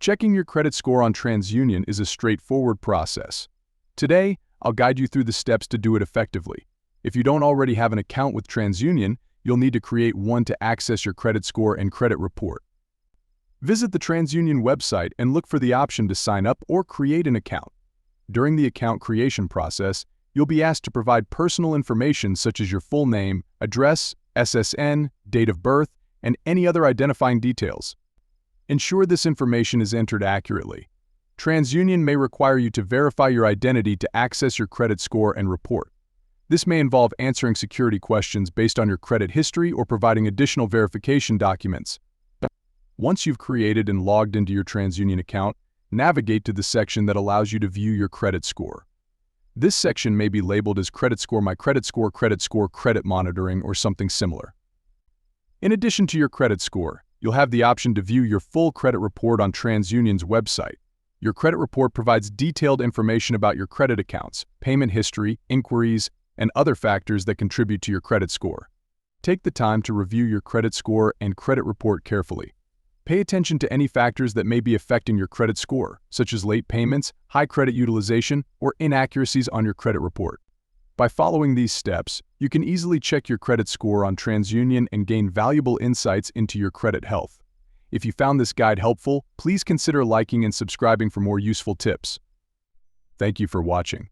Checking your credit score on Transunion is a straightforward process. Today, I'll guide you through the steps to do it effectively. If you don't already have an account with Transunion, you'll need to create one to access your credit score and credit report. Visit the Transunion website and look for the option to sign up or create an account. During the account creation process, you'll be asked to provide personal information such as your full name, address, SSN, date of birth, and any other identifying details. Ensure this information is entered accurately. Transunion may require you to verify your identity to access your credit score and report. This may involve answering security questions based on your credit history or providing additional verification documents. Once you've created and logged into your Transunion account, navigate to the section that allows you to view your credit score. This section may be labeled as Credit Score, My Credit Score, Credit Monitoring, or something similar. In addition to your credit score, you'll have the option to view your full credit report on Transunion's website. Your credit report provides detailed information about your credit accounts, payment history, inquiries, and other factors that contribute to your credit score. Take the time to review your credit score and credit report carefully. Pay attention to any factors that may be affecting your credit score, such as late payments, high credit utilization, or inaccuracies on your credit report. By following these steps, you can easily check your credit score on Transunion and gain valuable insights into your credit health. If you found this guide helpful, please consider liking and subscribing for more useful tips. Thank you for watching.